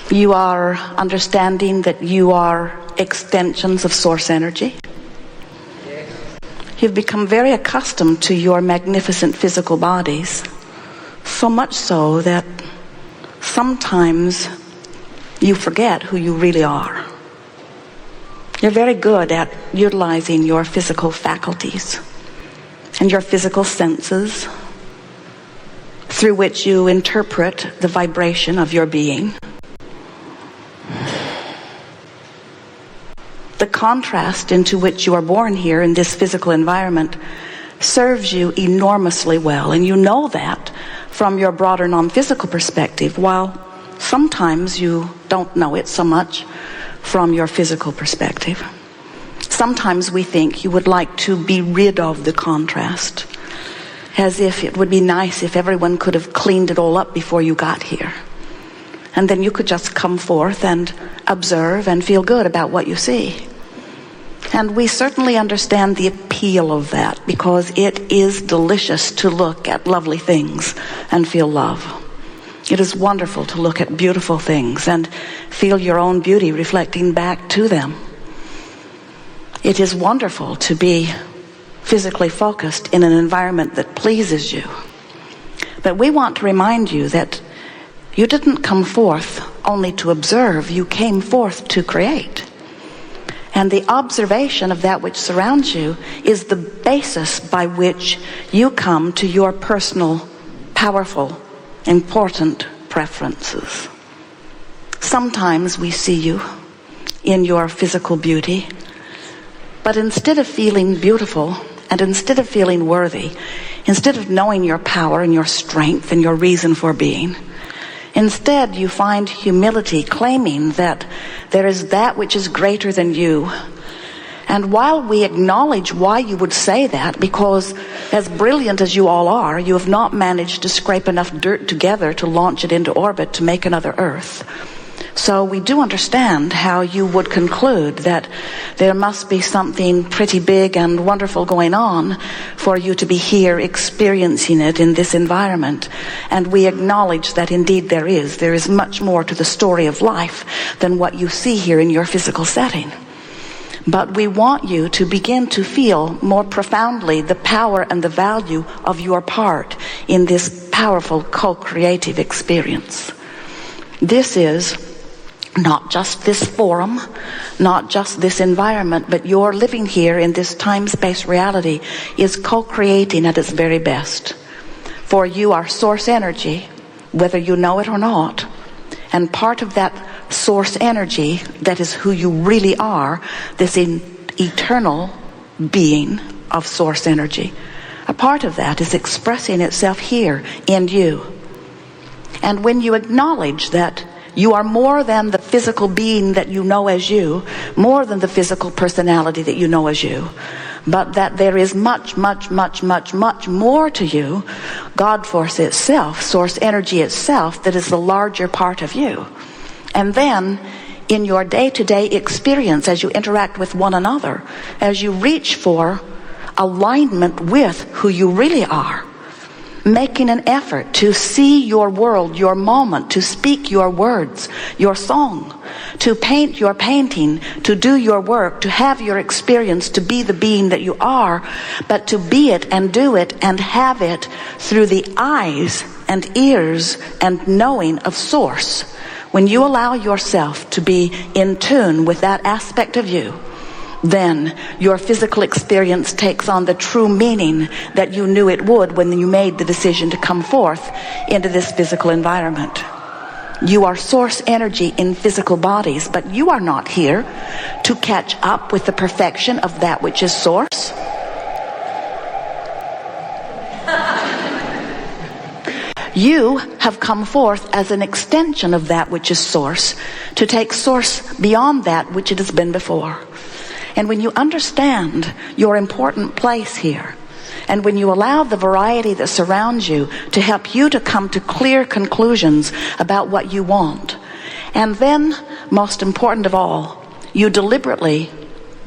You are understanding that you are extensions of source energy. You've become very accustomed to your magnificent physical bodies, so much so that sometimes you forget who you really are. You're very good at utilizing your physical faculties and your physical senses through which you interpret the vibration of your being. The contrast into which you are born here in this physical environment serves you enormously well, and you know that from your broader non-physical perspective, while sometimes you don't know it so much from your physical perspective. Sometimes we think you would like to be rid of the contrast, as if it would be nice if everyone could have cleaned it all up before you got here. And then you could just come forth and observe and feel good about what you see. And we certainly understand the appeal of that, because it is delicious to look at lovely things and feel love. It is wonderful to look at beautiful things and feel your own beauty reflecting back to them. It is wonderful to be physically focused in an environment that pleases you. But we want to remind you that you didn't come forth only to observe, you came forth to create. And the observation of that which surrounds you is the basis by which you come to your personal, powerful, important preferences. Sometimes we see you in your physical beauty, but instead of feeling beautiful and instead of feeling worthy, instead of knowing your power and your strength and your reason for being, instead you find humility, claiming that there is that which is greater than you. And while we acknowledge why you would say that, because as brilliant as you all are, you have not managed to scrape enough dirt together to launch it into orbit to make another Earth. So we do understand how you would conclude that there must be something pretty big and wonderful going on for you to be here experiencing it in this environment. And we acknowledge that indeed there is. There is much more to the story of life than what you see here in your physical setting. But we want you to begin to feel more profoundly the power and the value of your part in this powerful co-creative experience. This is not just this forum, not just this environment, but your living here in this time-space reality is co-creating at its very best. For you are source energy, whether you know it or not. And part of that source energy, that is who you really are, this eternal being of source energy, a part of that is expressing itself here in you. And when you acknowledge that you are more than the physical being that you know as you, more than the physical personality that you know as you, but that there is much, much, much, much, much more to you, God Force itself, source energy itself, that is the larger part of you. And then in your day-to-day experience, as you interact with one another, as you reach for alignment with who you really are, making an effort to see your world, your moment, to speak your words, your song, to paint your painting, to do your work, to have your experience, to be the being that you are, but to be it and do it and have it through the eyes and ears and knowing of source. When you allow yourself to be in tune with that aspect of you, then your physical experience takes on the true meaning that you knew it would when you made the decision to come forth into this physical environment. You are source energy in physical bodies, but you are not here to catch up with the perfection of that which is source. You have come forth as an extension of that which is source, to take source beyond that which it has been before. And when you understand your important place here, and when you allow the variety that surrounds you to help you to come to clear conclusions about what you want, and then, most important of all, you deliberately,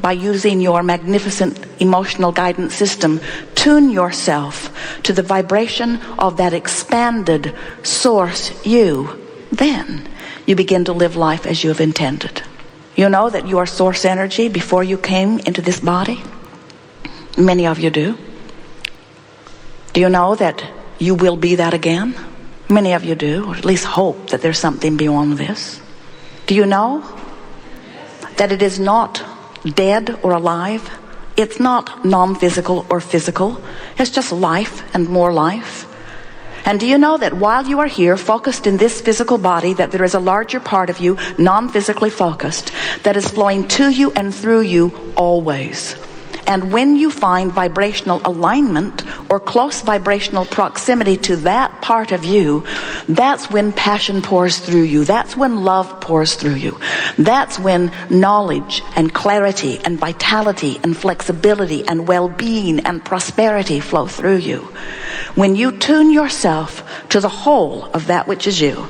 by using your magnificent emotional guidance system, tune yourself to the vibration of that expanded source you, then you begin to live life as you have intended. You know that you are source energy before you came into this body? Many of you do. Do you know that you will be that again? Many of you do, or at least hope that there's something beyond this. Do you know that it is not dead or alive? It's not non-physical or physical. It's just life and more life. And do you know that while you are here focused in this physical body, that there is a larger part of you, non-physically focused, that is flowing to you and through you always? And when you find vibrational alignment or close vibrational proximity to that part of you, that's when passion pours through you. That's when love pours through you. That's when knowledge and clarity and vitality and flexibility and well-being and prosperity flow through you. When you tune yourself to the whole of that which is you,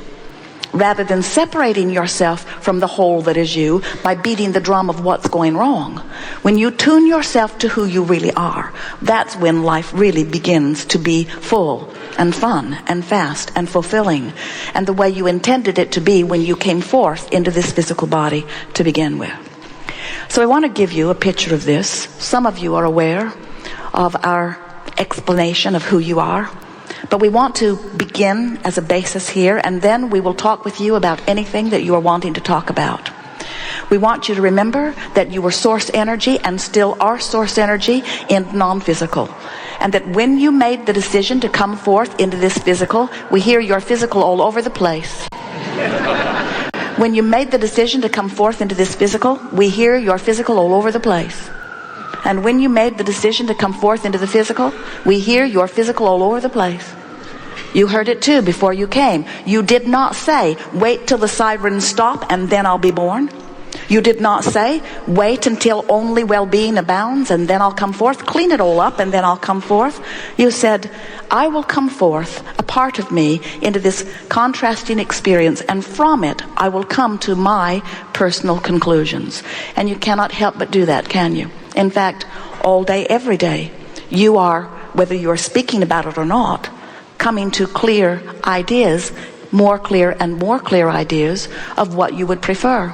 rather than separating yourself from the whole that is you by beating the drum of what's going wrong. When you tune yourself to who you really are, that's when life really begins to be full and fun and fast and fulfilling, and the way you intended it to be when you came forth into this physical body to begin with. So I want to give you a picture of this. Some of you are aware of our explanation of who you are. But we want to begin as a basis here, and then we will talk with you about anything that you are wanting to talk about. We want you to remember that you were source energy and still are source energy in non-physical. And that when you made the decision to come forth into this physical, we hear your physical all over the place. When you made the decision to come forth into this physical, we hear your physical all over the place. And when you made the decision to come forth into the physical, we hear your physical all over the place. You heard it too before you came. You did not say, wait till the sirens stop and then I'll be born. You did not say, wait until only well-being abounds and then I'll come forth. Clean it all up and then I'll come forth. You said, I will come forth, a part of me, into this contrasting experience, and from it I will come to my personal conclusions. And you cannot help but do that, can you? In fact, all day, every day, you are, whether you're speaking about it or not, coming to clear ideas, more clear and more clear ideas of what you would prefer.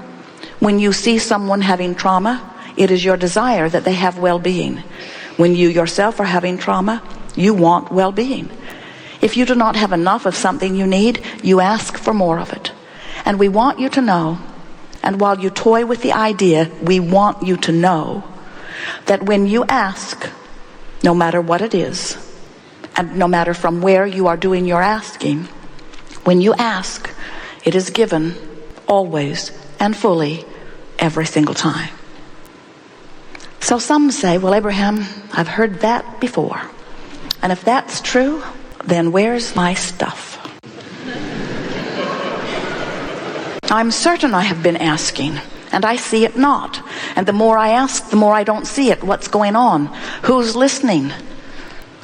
When you see someone having trauma, it is your desire that they have well-being. When you yourself are having trauma, you want well-being. If you do not have enough of something you need, you ask for more of it. And we want you to know, and while you toy with the idea, we want you to know that when you ask, no matter what it is, and no matter from where you are doing your asking, when you ask, it is given always and fully every single time. So some say, well, Abraham, I've heard that before. And if that's true, then where's my stuff? I'm certain I have been asking, and I see it not. And the more I ask, the more I don't see it. What's going on? Who's listening?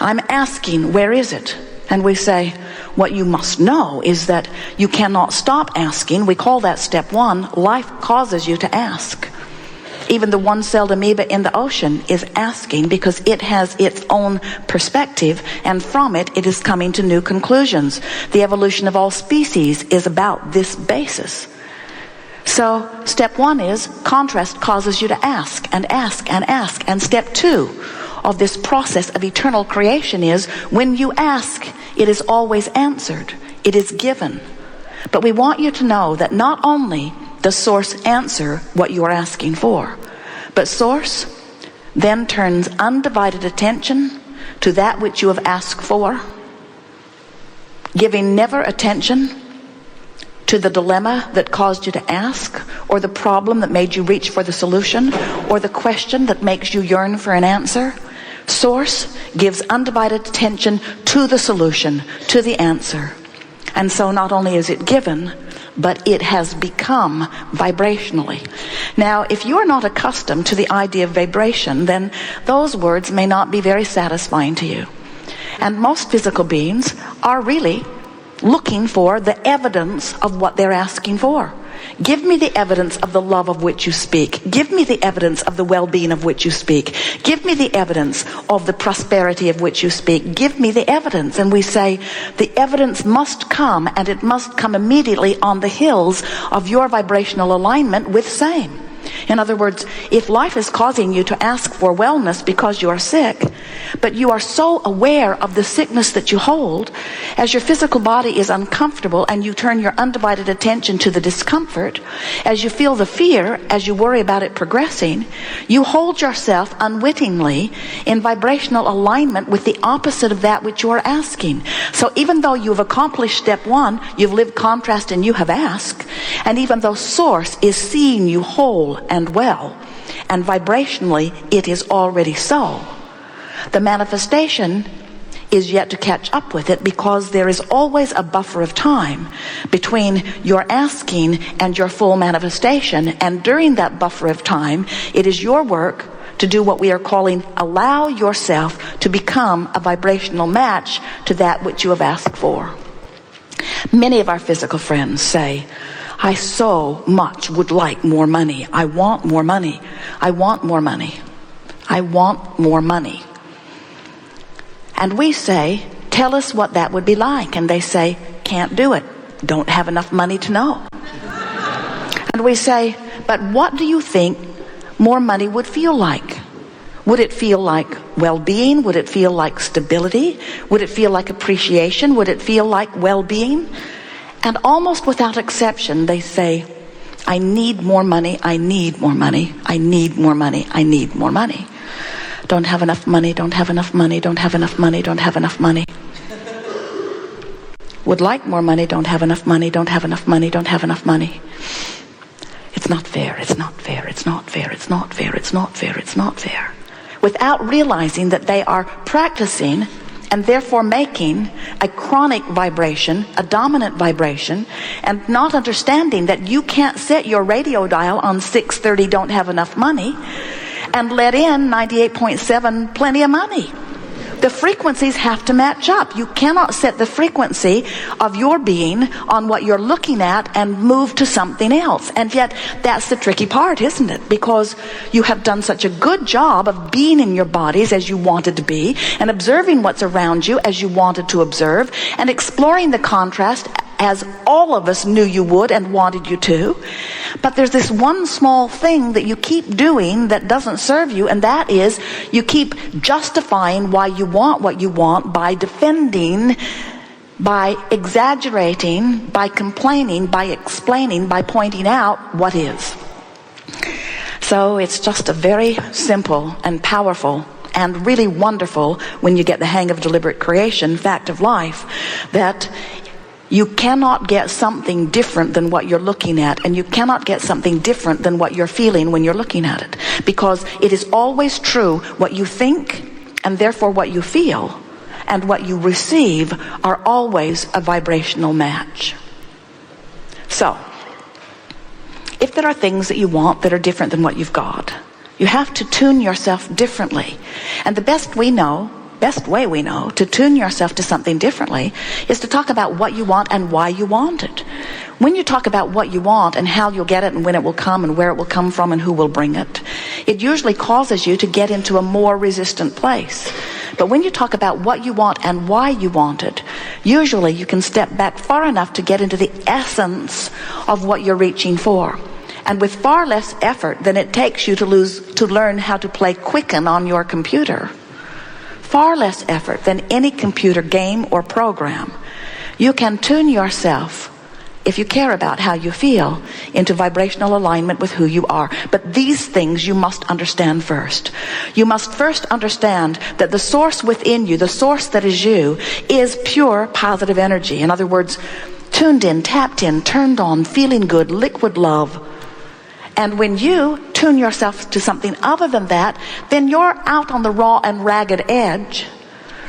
I'm asking, where is it? And we say, what you must know is that you cannot stop asking. We call that step one. Life causes you to ask. Even the one-celled amoeba in the ocean is asking because it has its own perspective, and from it, it is coming to new conclusions. The evolution of all species is about this basis. So step one is contrast causes you to ask and ask and ask. And step two of this process of eternal creation is when you ask, it is always answered. It is given. But we want you to know that not only does Source answer what you are asking for, but Source then turns undivided attention to that which you have asked for, giving never attention to the dilemma that caused you to ask, or the problem that made you reach for the solution, or the question that makes you yearn for an answer. Source gives undivided attention to the solution, to the answer. And so not only is it given, but it has become vibrationally. Now, if you're not accustomed to the idea of vibration, then those words may not be very satisfying to you. And most physical beings are really looking for the evidence of what they're asking for. Give me the evidence of the love of which you speak. Give me the evidence of the well-being of which you speak. Give me the evidence of the prosperity of which you speak. Give me the evidence. And we say, the evidence must come, and it must come immediately on the heels of your vibrational alignment with same. In other words, if life is causing you to ask for wellness because you are sick, but you are so aware of the sickness that you hold, as your physical body is uncomfortable and you turn your undivided attention to the discomfort, as you feel the fear, as you worry about it progressing, you hold yourself unwittingly in vibrational alignment with the opposite of that which you are asking. So even though you've accomplished step one, you've lived contrast and you have asked, and even though Source is seeing you whole and well, and vibrationally it is already so, the manifestation is yet to catch up with it, because there is always a buffer of time between your asking and your full manifestation. And during that buffer of time, it is your work to do what we are calling allow yourself to become a vibrational match to that which you have asked for. Many of our physical friends say, I so much would like more money. I want more money. I want more money. I want more money. And we say, tell us what that would be like. And they say, can't do it. Don't have enough money to know. And we say, but what do you think more money would feel like? Would it feel like well-being? Would it feel like stability? Would it feel like appreciation? Would it feel like well-being? And almost without exception, they say, I need more money, I need more money, I need more money, I need more money. Don't have enough money, don't have enough money, don't have enough money, don't have enough money. Would like more money, don't have enough money, don't have enough money, don't have enough money. It's not fair, it's not fair, it's not fair, it's not fair, it's not fair, it's not fair. Without realizing that they are practicing and therefore making a chronic vibration, a dominant vibration, and not understanding that you can't set your radio dial on 630 don't have enough money and let in 98.7 plenty of money. The frequencies have to match up. You cannot set the frequency of your being on what you're looking at and move to something else. And yet, that's the tricky part, isn't it? Because you have done such a good job of being in your bodies as you wanted to be, and observing what's around you as you wanted to observe, and exploring the contrast as all of us knew you would and wanted you to. But there's this one small thing that you keep doing that doesn't serve you, and that is you keep justifying why you want what you want by defending, by exaggerating, by complaining, by explaining, by pointing out what is. So it's just a very simple and powerful and really wonderful, when you get the hang of deliberate creation, fact of life, that you cannot get something different than what you're looking at, and you cannot get something different than what you're feeling when you're looking at it. Because it is always true, what you think and therefore what you feel and what you receive are always a vibrational match. So, if there are things that you want that are different than what you've got, you have to tune yourself differently. And the best way we know to tune yourself to something differently is to talk about what you want and why you want it. When you talk about what you want and how you'll get it and when it will come and where it will come from and who will bring it, it usually causes you to get into a more resistant place. But when you talk about what you want and why you want it, usually you can step back far enough to get into the essence of what you're reaching for. And with far less effort than it takes you to learn how to play Quicken on your computer, far less effort than any computer game or program, you can tune yourself, if you care about how you feel, into vibrational alignment with who you are. But these things you must understand first. You must first understand that the source within you, the source that is you, is pure positive energy. In other words, tuned in, tapped in, turned on, feeling good, liquid love. And when you tune yourself to something other than that, then you're out on the raw and ragged edge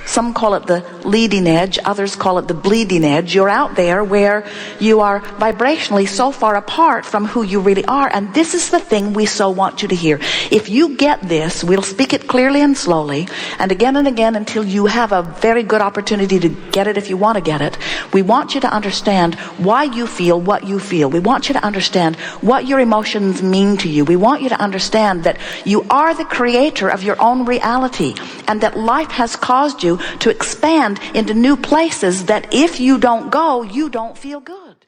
Some call it the leading edge, others call it the bleeding edge. You're out there where you are vibrationally so far apart from who you really are. And this is the thing we so want you to hear. If you get this, we'll speak it clearly and slowly, and again until you have a very good opportunity to get it if you want to get it. We want you to understand why you feel what you feel. We want you to understand what your emotions mean to you. We want you to understand that you are the creator of your own reality, and that life has caused you to expand into new places that if you don't go, you don't feel good.